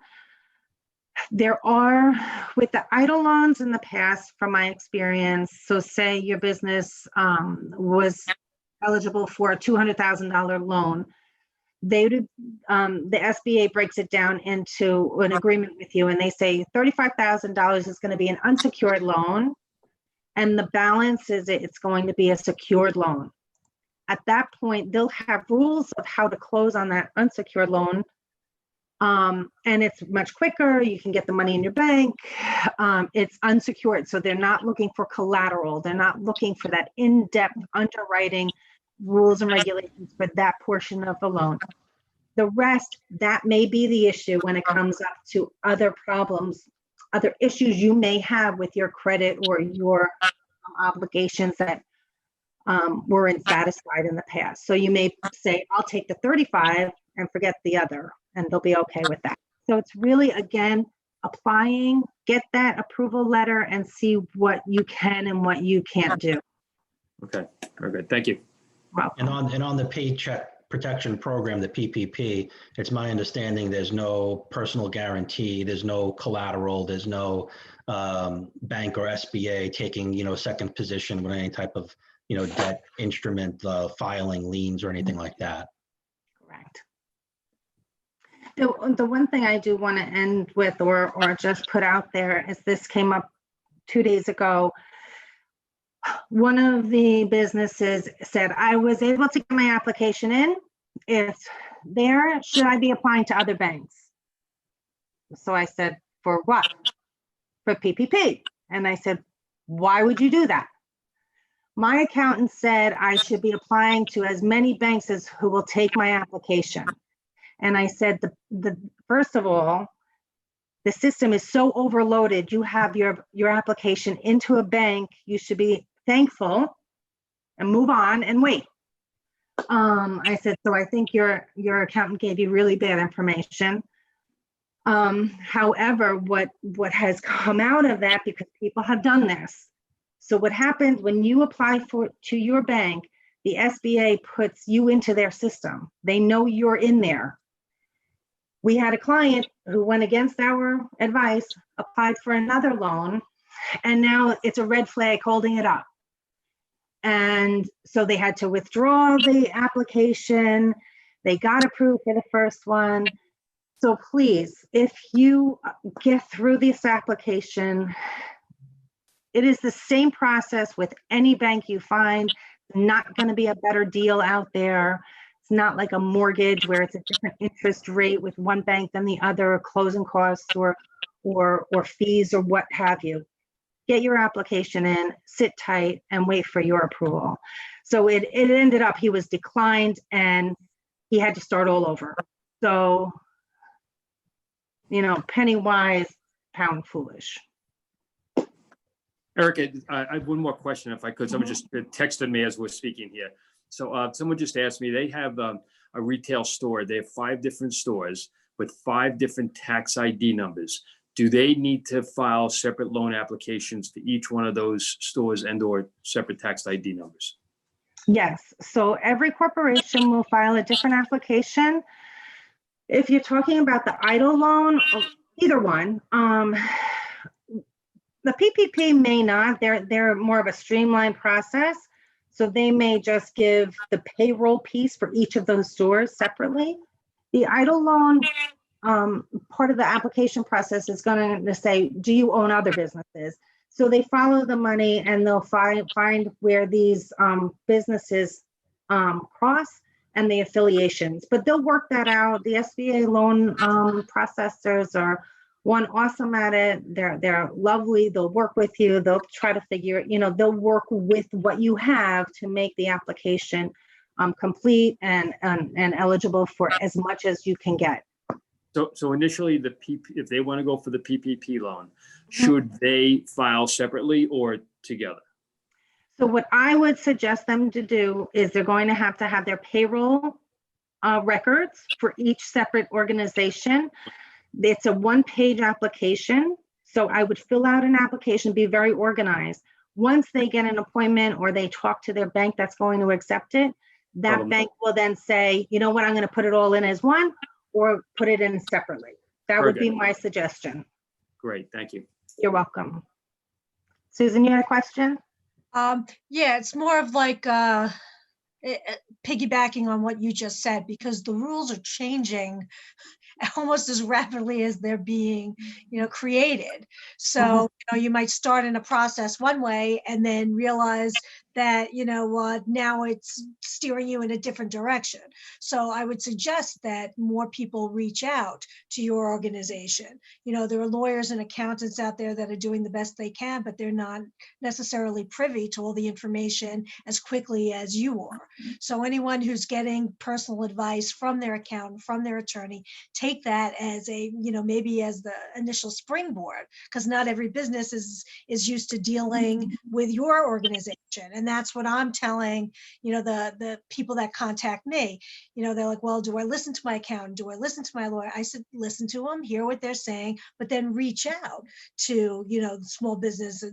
Speaker 7: There are, with the EIDL loans in the past, from my experience, so say your business was eligible for a $200,000 loan, they would, the SBA breaks it down into an agreement with you, and they say $35,000 is going to be an unsecured loan, and the balance is it's going to be a secured loan. At that point, they'll have rules of how to close on that unsecured loan. And it's much quicker. You can get the money in your bank. It's unsecured. So they're not looking for collateral. They're not looking for that in-depth underwriting rules and regulations for that portion of the loan. The rest, that may be the issue when it comes up to other problems, other issues you may have with your credit or your obligations that weren't satisfied in the past. So you may say, I'll take the 35 and forget the other, and they'll be okay with that. So it's really, again, applying, get that approval letter and see what you can and what you can't do.
Speaker 2: Okay, very good. Thank you.
Speaker 7: Welcome.
Speaker 1: And on the Paycheck Protection Program, the PPP, it's my understanding there's no personal guarantee, there's no collateral, there's no bank or SBA taking, second position with any type of, debt instrument, filing liens or anything like that.
Speaker 7: Correct. The one thing I do want to end with or just put out there is this came up 2 days ago. One of the businesses said, I was able to get my application in. It's there. Should I be applying to other banks? So I said, for what? For PPP. And I said, why would you do that? My accountant said I should be applying to as many banks as who will take my application. And I said, first of all, the system is so overloaded. You have your application into a bank. You should be thankful and move on and wait. I said, so I think your accountant gave you really bad information. However, what has come out of that, because people have done this. So what happens when you apply to your bank, the SBA puts you into their system. They know you're in there. We had a client who went against our advice, applied for another loan, and now it's a red flag holding it up. And so they had to withdraw the application. They got approved for the first one. So please, if you get through this application, it is the same process with any bank you find. Not going to be a better deal out there. It's not like a mortgage where it's a different interest rate with one bank than the other, closing costs or fees or what have you. Get your application in, sit tight, and wait for your approval. So it ended up he was declined and he had to start all over. So, penny wise, pound foolish.
Speaker 2: Erica, I have one more question, if I could. Someone just texted me as we're speaking here. So someone just asked me, they have a retail store. They have 5 different stores with 5 different tax ID numbers. Do they need to file separate loan applications to each one of those stores and or separate tax ID numbers?
Speaker 7: Yes. So every corporation will file a different application. If you're talking about the EIDL loan, either one, the PPP may not. They're more of a streamlined process. So they may just give the payroll piece for each of those stores separately. The EIDL loan, part of the application process is going to say, do you own other businesses? So they follow the money and they'll find where these businesses cross and the affiliations. But they'll work that out. The SBA loan processors are awesome at it. They're lovely. They'll work with you. They'll try to figure, they'll work with what you have to make the application complete and eligible for as much as you can get.
Speaker 2: So initially, if they want to go for the PPP loan, should they file separately or together?
Speaker 7: So what I would suggest them to do is they're going to have their payroll records for each separate organization. It's a one-page application. So I would fill out an application, be very organized. Once they get an appointment or they talk to their bank that's going to accept it, that bank will then say, you know what, I'm going to put it all in as one or put it in separately. That would be my suggestion.
Speaker 2: Great, thank you.
Speaker 7: You're welcome. Susan, you had a question?
Speaker 4: Yeah, it's more of like piggybacking on what you just said, because the rules are changing almost as rapidly as they're being, created. So, you might start in a process one way and then realize that, now it's steering you in a different direction. So I would suggest that more people reach out to your organization. There are lawyers and accountants out there that are doing the best they can, but they're not necessarily privy to all the information as quickly as you are. So anyone who's getting personal advice from their accountant, from their attorney, take that as a, maybe as the initial springboard, because not every business is used to dealing with your organization. And that's what I'm telling, the people that contact me. They're like, well, do I listen to my accountant? Do I listen to my lawyer? I said, listen to them, hear what they're saying, but then reach out to, the small business,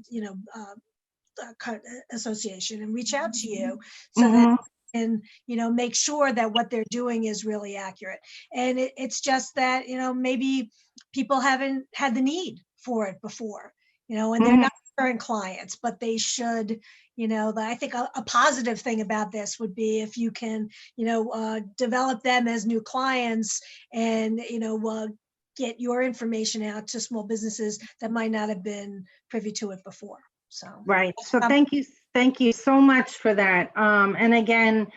Speaker 4: association and reach out to you so that and make sure that what they're doing is really accurate. And it's just that maybe people haven't had the need for it before, and they're not current clients, but they should. I think a positive thing about this would be if you can develop them as new clients and get your information out to small businesses that might not have been privy to it before. So
Speaker 7: right. So thank you so much for that. And again,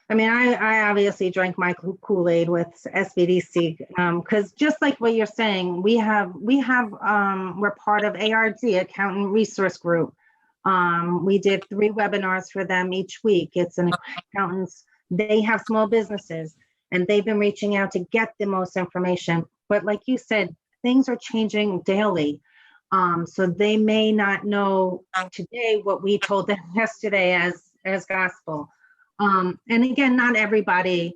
Speaker 7: I mean, I obviously drank my Kool-Aid with SBDC because just like what you're saying, we're part of ARG, Accountant Resource Group. We did 3 webinars for them each week. It's an accountants. They have small businesses and they've been reaching out to get the most information. But like you said, things are changing daily. So they may not know today what we told them yesterday as gospel. And again, not everybody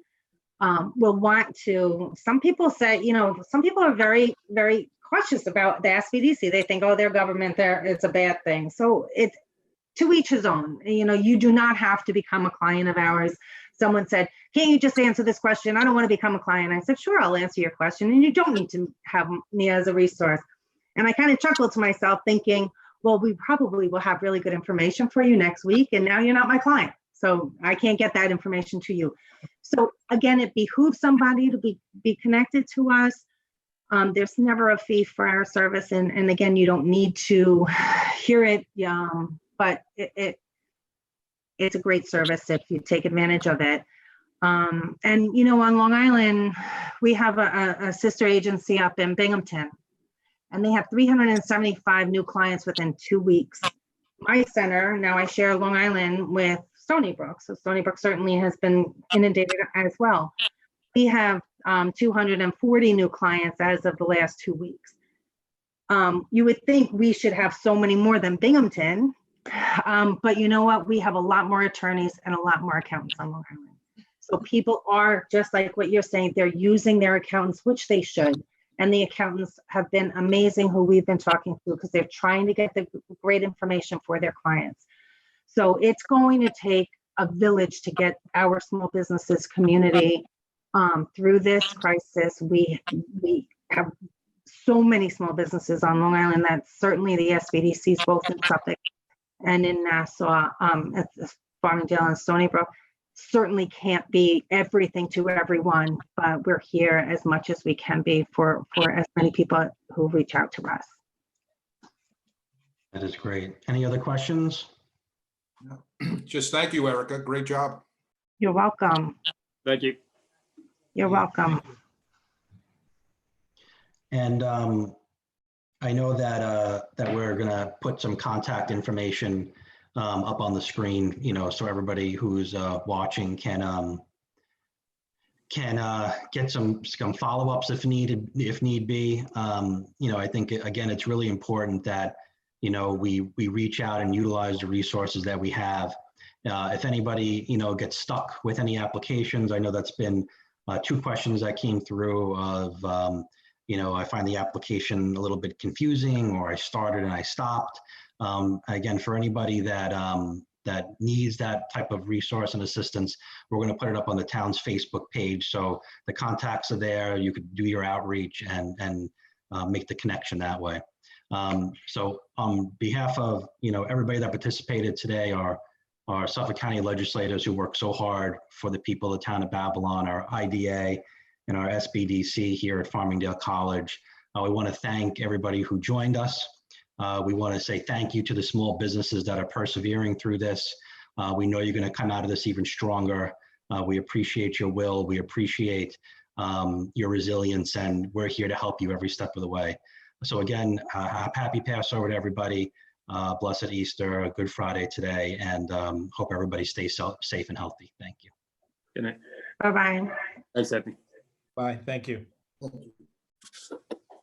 Speaker 7: will want to. Some people say, some people are very, very cautious about the SBDC. They think, oh, they're government, it's a bad thing. So it's to each his own. You do not have to become a client of ours. Someone said, can't you just answer this question? I don't want to become a client. I said, sure, I'll answer your question. And you don't need to have me as a resource. And I kind of chuckled to myself thinking, well, we probably will have really good information for you next week. And now you're not my client. So I can't get that information to you. So again, it behooves somebody to be connected to us. There's never a fee for our service. And again, you don't need to hear it, but it's a great service if you take advantage of it. And, on Long Island, we have a sister agency up in Binghamton. And they have 375 new clients within 2 weeks. My center, now I share Long Island with Stony Brook. So Stony Brook certainly has been inundated as well. We have 240 new clients as of the last 2 weeks. You would think we should have so many more than Binghamton, but you know what? We have a lot more attorneys and a lot more accountants on Long Island. So people are, just like what you're saying, they're using their accountants, which they should. And the accountants have been amazing who we've been talking to because they're trying to get the great information for their clients. So it's going to take a village to get our small businesses community through this crisis. We have so many small businesses on Long Island that certainly the SBDCs, both in Suffolk and in Nassau, at Farmingdale and Stony Brook, certainly can't be everything to everyone, but we're here as much as we can be for as many people who reach out to us.
Speaker 1: That is great. Any other questions?
Speaker 6: Just thank you, Erica. Great job.
Speaker 7: You're welcome.
Speaker 2: Thank you.
Speaker 7: You're welcome.
Speaker 1: And I know that we're gonna put some contact information up on the screen, so everybody who's watching can get some follow-ups if need be. I think again, it's really important that we reach out and utilize the resources that we have. If anybody, gets stuck with any applications, I know that's been 2 questions that came through of, I find the application a little bit confusing, or I started and I stopped. Again, for anybody that needs that type of resource and assistance, we're going to put it up on the town's Facebook page. So the contacts are there. You could do your outreach and make the connection that way. So on behalf of, everybody that participated today, our Suffolk County legislators who work so hard for the people of the town of Babylon, our IDA and our SBDC here at Farmingdale College, we want to thank everybody who joined us. We want to say thank you to the small businesses that are persevering through this. We know you're going to come out of this even stronger. We appreciate your will. We appreciate your resilience, and we're here to help you every step of the way. So again, happy Passover to everybody. Blessed Easter, Good Friday today, and hope everybody stays safe and healthy. Thank you.
Speaker 2: Good night.
Speaker 7: Bye-bye.
Speaker 2: Thanks, Epi.
Speaker 3: Bye. Thank you.
Speaker 6: Thank you.